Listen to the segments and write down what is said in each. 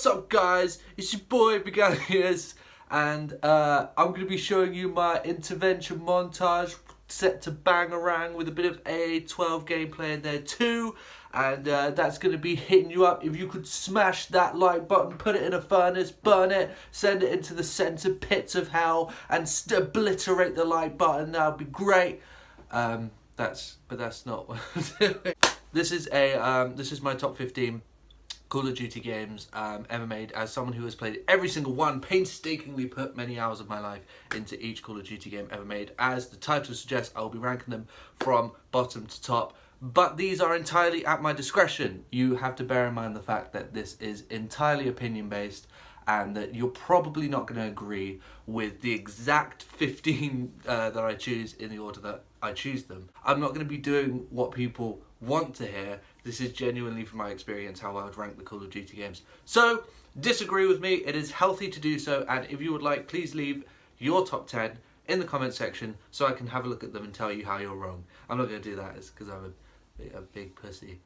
What's up, guys? It's your boy Beganius, and I'm going to be showing you my intervention montage set to Bangarang with a bit of AA12 gameplay in there too. And that's going to be hitting you up. If you could smash that like button, put it in a furnace, burn it, send it into the center pits of hell, and obliterate the like button, that would be great. That's not what I'm doing. This is my top 15 Call of Duty games ever made, as someone who has played every single one, painstakingly put many hours of my life into each Call of Duty game ever made. As the title suggests, I will be ranking them from bottom to top, but these are entirely at my discretion. You have to bear in mind the fact that this is entirely opinion based, and that you're probably not going to agree with the exact 15 that I choose in the order that I choose them. I'm not going to be doing what people want to hear. This is genuinely from my experience how I would rank the Call of Duty games. So, disagree with me, it is healthy to do so, and if you would like, please leave your top 10 in the comment section so I can have a look at them and tell you how you're wrong. I'm not going to do that, it's because I'm a big pussy.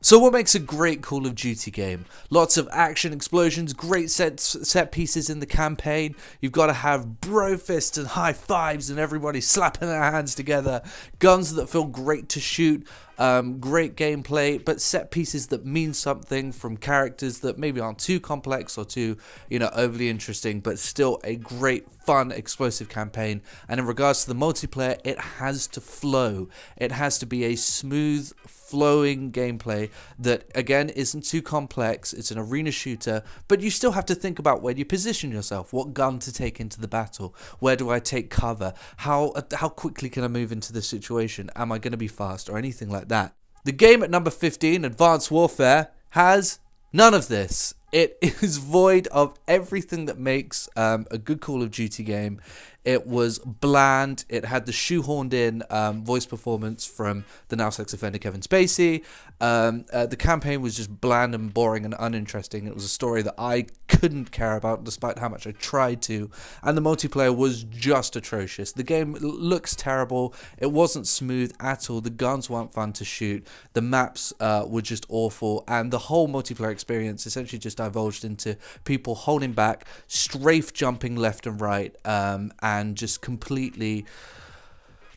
So what makes a great Call of Duty game? Lots of action, explosions, great set pieces in the campaign. You've got to have bro fists and high fives and everybody slapping their hands together. Guns that feel great to shoot. Great gameplay, but set pieces that mean something from characters that maybe aren't too complex or too, overly interesting, but still a great, fun, explosive campaign. And in regards to the multiplayer, it has to flow. It has to be a smooth, flowing gameplay that, again, isn't too complex. It's an arena shooter, but you still have to think about where you position yourself, what gun to take into the battle, where do I take cover, how quickly can I move into the situation, am I going to be fast, or anything like that. The game at number 15, Advanced Warfare, has none of this. It is void of everything that makes a good Call of Duty game. It was bland. It had the shoehorned in voice performance from the now sex offender Kevin Spacey. The campaign was just bland and boring and uninteresting. It was a story that I couldn't care about despite how much I tried to. And the multiplayer was just atrocious. The game looks terrible. It wasn't smooth at all. The guns weren't fun to shoot. The maps were just awful. And the whole multiplayer experience essentially just divulged into people holding back, strafe jumping left and right, and just completely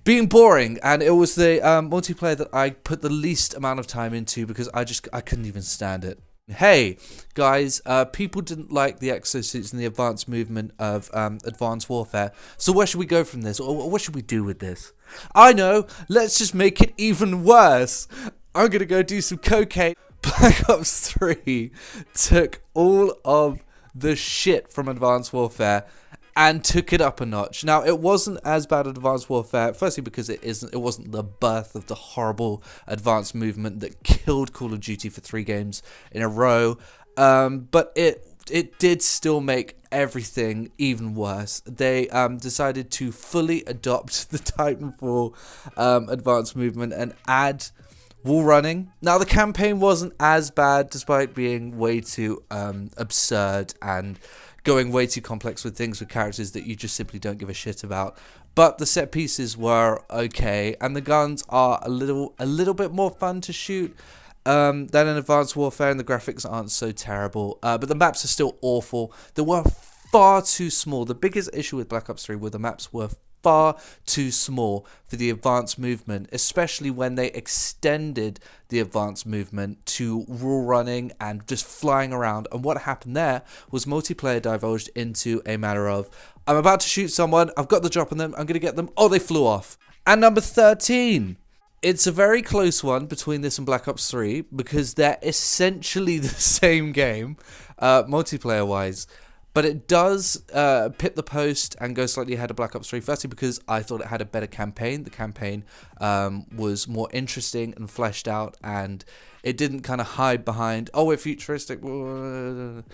being boring. And it was the multiplayer that I put the least amount of time into because I couldn't even stand it. Hey guys, people didn't like the exosuits and the advanced movement of Advanced Warfare, so where should we go from this, or what should we do with this? I know, let's just make it even worse. I'm gonna go do some cocaine. Black Ops 3 took all of the shit from Advanced Warfare and took it up a notch. Now, it wasn't as bad as Advanced Warfare, firstly because it wasn't the birth of the horrible advanced movement that killed Call of Duty for 3 games in a row, but it did still make everything even worse. They decided to fully adopt the Titanfall advanced movement and add wall running. Now, the campaign wasn't as bad despite being way too absurd and going way too complex with things with characters that you just simply don't give a shit about. But the set pieces were okay, and the guns are a little bit more fun to shoot than in Advanced Warfare, and the graphics aren't so terrible. But the maps are still awful. They were far too small. The biggest issue with Black Ops 3 were the maps were far too small for the advanced movement, especially when they extended the advanced movement to wall running and just flying around. And what happened there was multiplayer divulged into a matter of, I'm about to shoot someone, I've got the drop on them, I'm going to get them, oh, they flew off. And number 13. It's a very close one between this and Black Ops 3 because they're essentially the same game, multiplayer-wise. But it does pit the post and go slightly ahead of Black Ops 3, firstly because I thought it had a better campaign. The campaign was more interesting and fleshed out, and it didn't kind of hide behind, oh, we're futuristic. And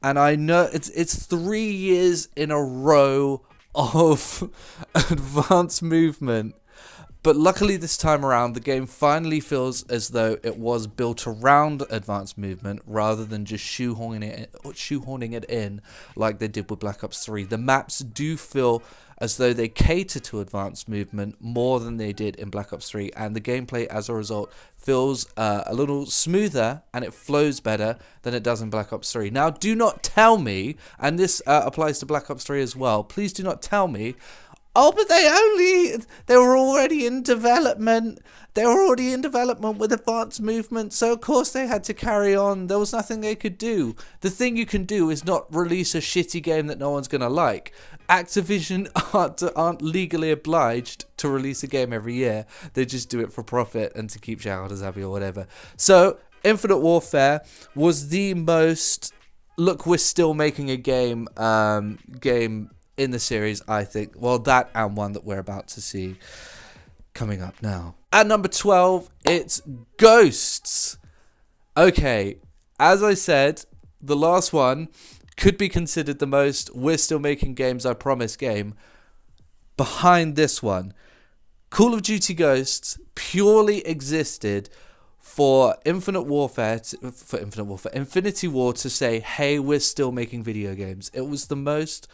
I know it's 3 years in a row of advanced movement, But luckily this time around, the game finally feels as though it was built around advanced movement rather than just shoehorning it in like they did with Black Ops 3. The maps do feel as though they cater to advanced movement more than they did in Black Ops 3, and the gameplay as a result feels a little smoother and it flows better than it does in Black Ops 3. Now, do not tell me, and this applies to Black Ops 3 as well, please do not tell me, oh, but they were already in development. They were already in development with advanced movement, so of course they had to carry on. There was nothing they could do. The thing you can do is not release a shitty game that no one's going to like. Activision aren't legally obliged to release a game every year. They just do it for profit and to keep shareholders happy or whatever. So, Infinite Warfare was the most, look, we're still making a game in the series, I think. Well, that and one that we're about to see coming up now. At number 12, it's Ghosts. Okay, as I said, the last one could be considered the most we're still making games, I promise game. Behind this one, Call of Duty Ghosts purely existed for Infinity War to say, hey, we're still making video games. It was the most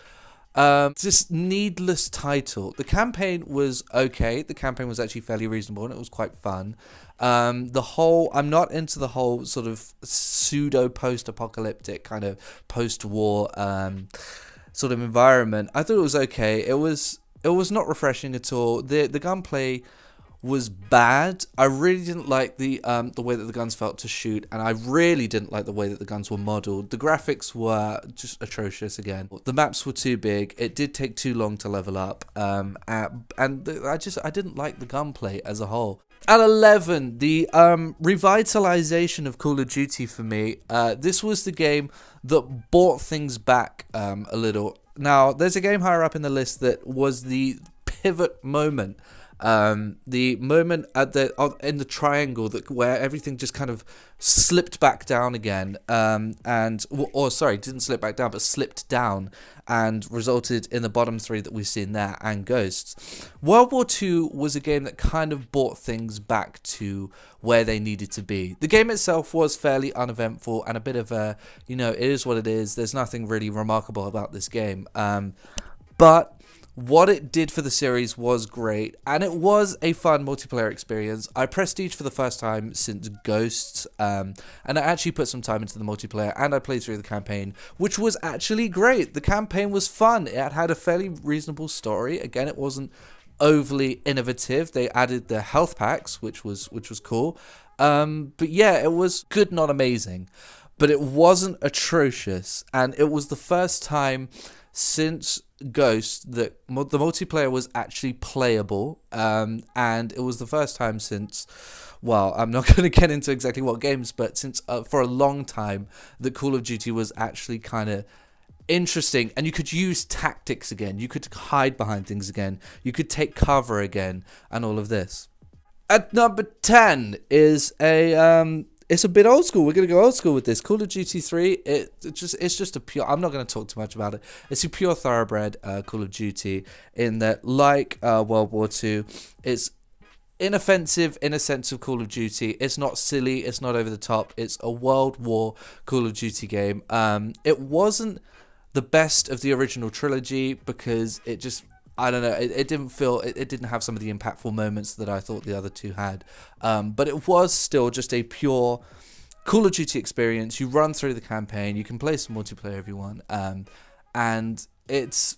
just needless title. The campaign was okay. The campaign was actually fairly reasonable and it was quite fun. I'm not into the whole sort of pseudo post-apocalyptic kind of post-war sort of environment. I thought it was okay. It was not refreshing at all. The gunplay was bad. I really didn't like the way that the guns felt to shoot, and I really didn't like the way that the guns were modeled. The graphics were just atrocious again. The maps were too big. It did take too long to level up, and I didn't like the gunplay as a whole. At 11, the revitalization of Call of Duty for me. This was the game that brought things back a little. Now, there's a game higher up in the list that was the pivot moment. The moment in the triangle where everything just kind of slipped back down again, didn't slip back down, but slipped down and resulted in the bottom three that we've seen there and Ghosts. World War II was a game that kind of brought things back to where they needed to be. The game itself was fairly uneventful and a bit of a, it is what it is. There's nothing really remarkable about this game. But what it did for the series was great, and it was a fun multiplayer experience. I prestiged for the first time since Ghosts, and I actually put some time into the multiplayer, and I played through the campaign, which was actually great. The campaign was fun. It had a fairly reasonable story. Again, it wasn't overly innovative. They added the health packs, which was cool. But yeah, it was good, not amazing. But it wasn't atrocious, and it was the first time since Ghost that the multiplayer was actually playable, and it was the first time since, well, I'm not going to get into exactly what games, but since for a long time that Call of Duty was actually kind of interesting, and you could use tactics again, you could hide behind things again, you could take cover again, and all of this. At number 10 is it's a bit old school. We're going to go old school with this. Call of Duty 3, it's just a pure, I'm not going to talk too much about it. It's a pure thoroughbred Call of Duty in that, like World War II, it's inoffensive in a sense of Call of Duty. It's not silly, it's not over the top. It's a World War Call of Duty game. It wasn't the best of the original trilogy because it just, I don't know, it didn't feel, it didn't have some of the impactful moments that I thought the other two had. But it was still just a pure Call of Duty experience. You run through the campaign, you can play some multiplayer if you want, and it's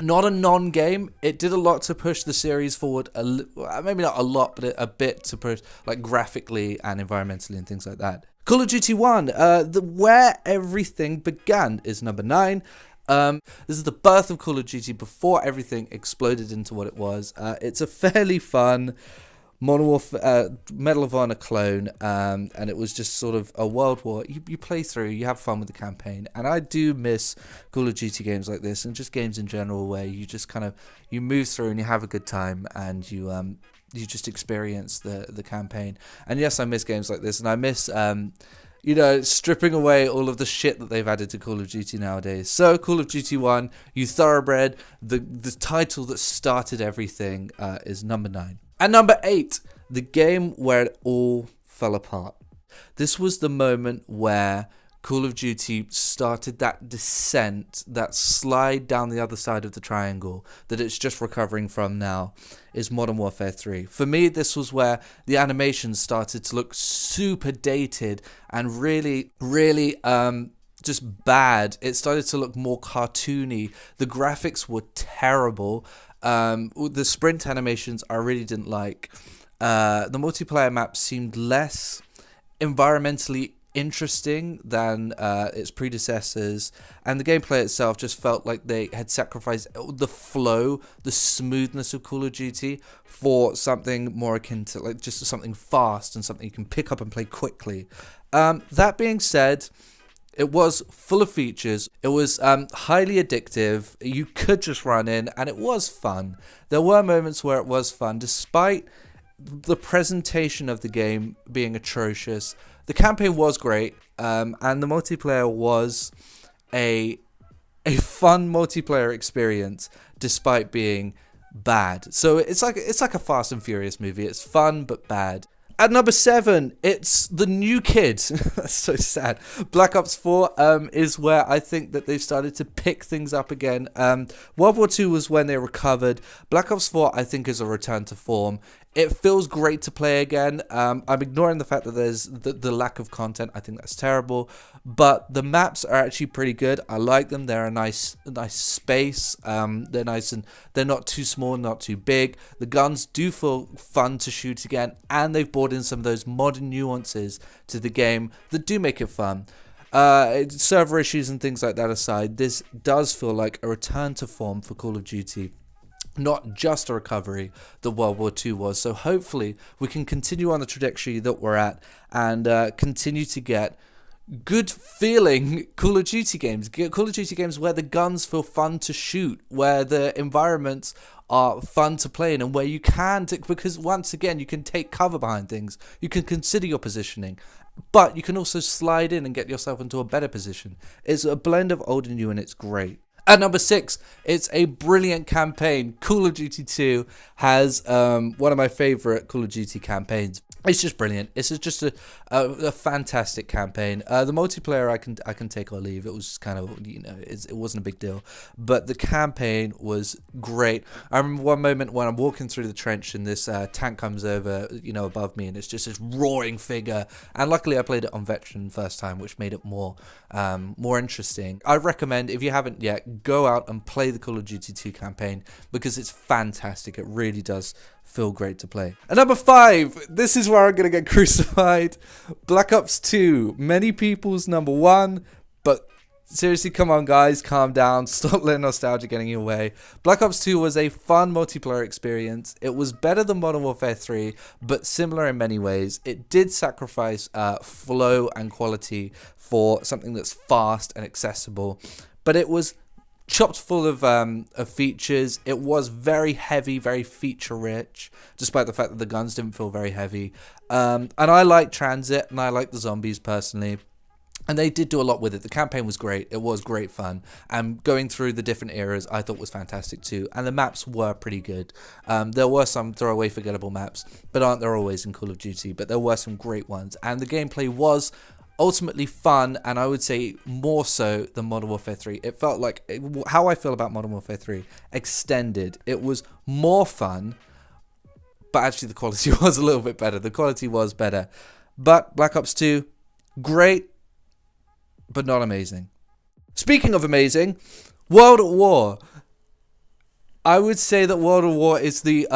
not a non-game. It did a lot to push the series forward, maybe not a lot, but a bit to push, like graphically and environmentally and things like that. Call of Duty 1, where everything began, is number 9. This is the birth of Call of Duty before everything exploded into what it was. It's a fairly fun Medal of Honor clone, and it was just sort of a world war. You play through, you have fun with the campaign, and I do miss Call of Duty games like this, and just games in general where you just kind of, you move through and you have a good time, and you just experience the campaign. And yes, I miss games like this, and I miss stripping away all of the shit that they've added to Call of Duty nowadays. So, Call of Duty 1, you thoroughbred, the title that started everything, is number 9. At number 8, the game where it all fell apart. This was the moment where Call of Duty started that descent, that slide down the other side of the triangle that it's just recovering from now, is Modern Warfare 3. For me, this was where the animations started to look super dated and really just bad. It started to look more cartoony. The graphics were terrible. The sprint animations I really didn't like. The multiplayer map seemed less environmentally interesting than its predecessors, and the gameplay itself just felt like they had sacrificed the flow, the smoothness of Call of Duty for something more akin to like just something fast and something you can pick up and play quickly. That being said, it was full of features. It was highly addictive. You could just run in, and it was fun. There were moments where it was fun, despite the presentation of the game being atrocious. The campaign was great, and the multiplayer was a fun multiplayer experience, despite being bad. So it's like a Fast and Furious movie. It's fun but bad. At number 7, it's the new kid. That's so sad. Black Ops 4 is where I think that they've started to pick things up again. World War II was when they recovered. Black Ops 4, I think, is a return to form. It feels great to play again. I'm ignoring the fact that there's the lack of content. I think that's terrible. But the maps are actually pretty good. I like them. They're a nice space. They're nice and they're not too small, not too big. The guns do feel fun to shoot again, and they've brought in some of those modern nuances to the game that do make it fun. Server issues and things like that aside, this does feel like a return to form for Call of Duty. Not just a recovery that World War II was. So hopefully we can continue on the trajectory that we're at and continue to get good feeling Call of Duty games. Call of Duty games where the guns feel fun to shoot, where the environments are fun to play in, and where you can, because once again, you can take cover behind things. You can consider your positioning, but you can also slide in and get yourself into a better position. It's a blend of old and new, and it's great. At number 6, it's a brilliant campaign. Call of Duty 2 has one of my favorite Call of Duty campaigns. It's just brilliant. It's just a fantastic campaign. The multiplayer I can take or leave. It was just kind of, it wasn't a big deal. But the campaign was great. I remember one moment when I'm walking through the trench and this tank comes over, above me, and it's just this roaring figure. And luckily I played it on veteran first time, which made it more interesting. I recommend, if you haven't yet, go out and play the Call of Duty 2 campaign because it's fantastic. It really does feel great to play. And number 5, this is where I'm going to get crucified. Black Ops 2, many people's number 1, but seriously, come on guys, calm down, stop letting nostalgia getting in your way. Black Ops 2 was a fun multiplayer experience. It was better than Modern Warfare 3, but similar in many ways. It did sacrifice flow and quality for something that's fast and accessible, but it was chopped full of features. It was very heavy, very feature rich, despite the fact that the guns didn't feel very heavy. And I like transit, and I like the zombies personally. And they did do a lot with it. The campaign was great. It was great fun. And going through the different eras, I thought was fantastic too. And the maps were pretty good. There were some throwaway, forgettable maps, but aren't there always in Call of Duty? But there were some great ones. And the gameplay was ultimately fun, and I would say more so than Modern Warfare 3. It felt like, how I feel about Modern Warfare 3, extended. It was more fun, but actually the quality was a little bit better. The quality was better. But Black Ops 2, great, but not amazing. Speaking of amazing, World at War. I would say that World at War is the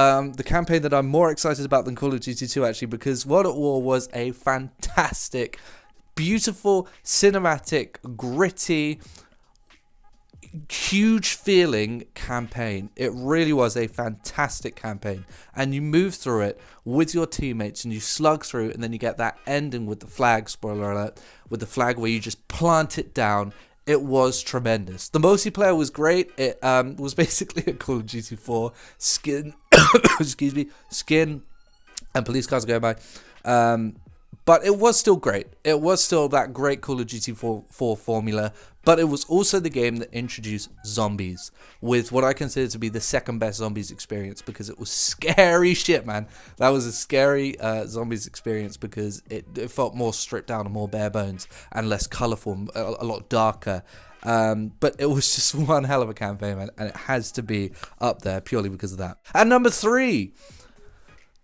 campaign that I'm more excited about than Call of Duty 2, actually, because World at War was a fantastic, beautiful, cinematic, gritty, huge feeling campaign. It really was a fantastic campaign, and you move through it with your teammates and you slug through, and then you get that ending with the flag, spoiler alert, with the flag where you just plant it down. It was tremendous. The multiplayer was great. It was basically a Call of Duty 4 skin excuse me, skin and police cars going by. But it was still great. It was still that great Call of Duty 4 formula, but it was also the game that introduced zombies with what I consider to be the second best zombies experience, because it was scary shit, man. That was a scary zombies experience because it felt more stripped down and more bare bones and less colourful, a lot darker. But it was just one hell of a campaign, man, and it has to be up there purely because of that. And number 3,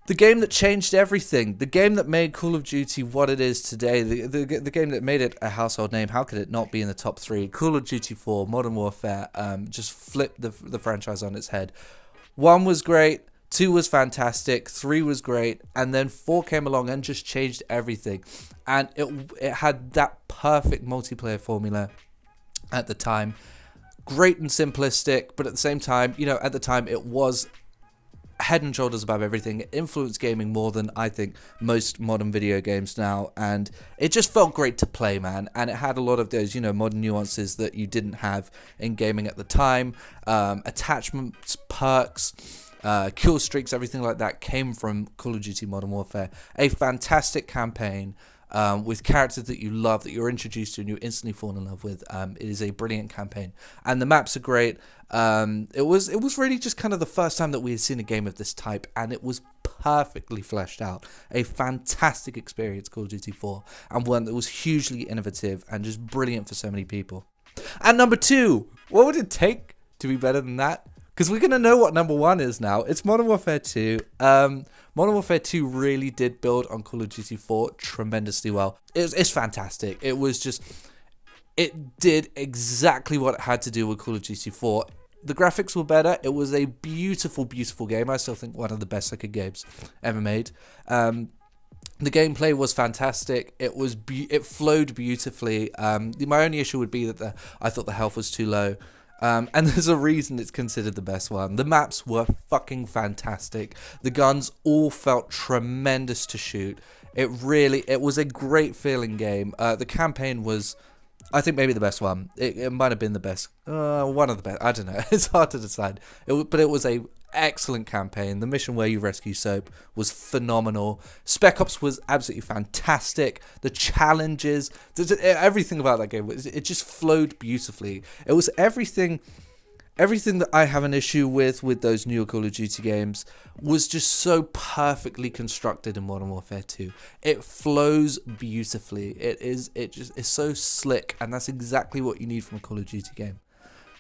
the game that changed everything, the game that made Call of Duty what it is today, the game that made it a household name. How could it not be in the top 3? Call of Duty 4, Modern Warfare, just flipped the franchise on its head. 1 was great, 2 was fantastic, 3 was great, and then 4 came along and just changed everything. And it had that perfect multiplayer formula at the time. Great and simplistic, but at the same time, at the time it was head and shoulders above everything. It influenced gaming more than I think most modern video games now, and it just felt great to play, man. And it had a lot of those modern nuances that you didn't have in gaming at the time. Attachments, perks, kill streaks, everything like that came from Call of Duty Modern Warfare. A fantastic campaign with characters that you love, that you're introduced to and you instantly fall in love with. It is a brilliant campaign, and the maps are great. It was really just kind of the first time that we had seen a game of this type, and it was perfectly fleshed out. A fantastic experience, Call of Duty 4, and one that was hugely innovative and just brilliant for so many people. And number 2, what would it take to be better than that? Because we're going to know what number 1 is now. It's Modern Warfare 2. Modern Warfare 2 really did build on Call of Duty 4 tremendously well. It's fantastic. It did exactly what it had to do with Call of Duty 4. The graphics were better. It was a beautiful, beautiful game. I still think one of the best second games ever made. The gameplay was fantastic. It flowed beautifully. My only issue would be that I thought the health was too low. And there's a reason it's considered the best one. The maps were fucking fantastic. The guns all felt tremendous to shoot. It was a great feeling game. The campaign was, I think, maybe the best one. It might have been the best, one of the best. I don't know. It's hard to decide. But it was a excellent campaign. The mission where you rescue Soap was phenomenal. Spec Ops was absolutely fantastic. The challenges, everything about that game, it just flowed beautifully. It was everything that I have an issue with those newer Call of Duty games was just so perfectly constructed in Modern Warfare 2. It flows beautifully. It just is so slick, and that's exactly what you need from a Call of Duty game.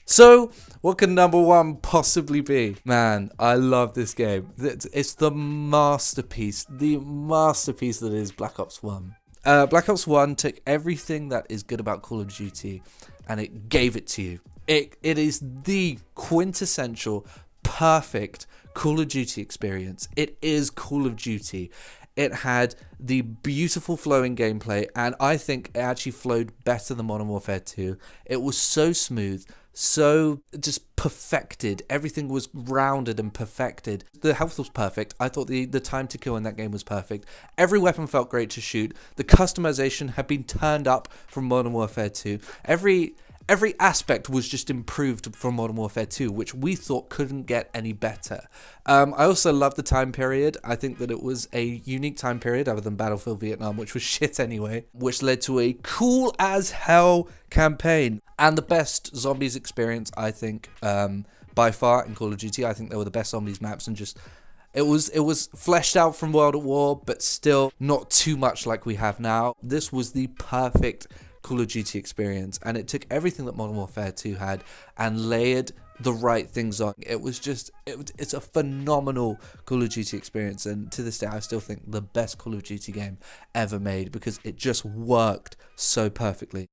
So, what can number 1 possibly be? Man, I love this game. It's the masterpiece that is Black Ops 1. Black Ops 1 took everything that is good about Call of Duty and it gave it to you. It is the quintessential, perfect Call of Duty experience. It is Call of Duty. It had the beautiful flowing gameplay, and I think it actually flowed better than Modern Warfare 2. It was so smooth, so just perfected. Everything was rounded and perfected. The health was perfect. I thought the time to kill in that game was perfect. Every weapon felt great to shoot. The customization had been turned up from Modern Warfare 2. Every aspect was just improved from Modern Warfare 2, which we thought couldn't get any better. I also love the time period. I think that it was a unique time period other than Battlefield Vietnam, which was shit anyway, which led to a cool as hell campaign. And the best zombies experience, I think, by far in Call of Duty. I think they were the best zombies maps, and just it was fleshed out from World at War, but still not too much like we have now. This was the perfect Call of Duty experience, and it took everything that Modern Warfare 2 had and layered the right things on. It's a phenomenal Call of Duty experience, and to this day I still think the best Call of Duty game ever made, because it just worked so perfectly.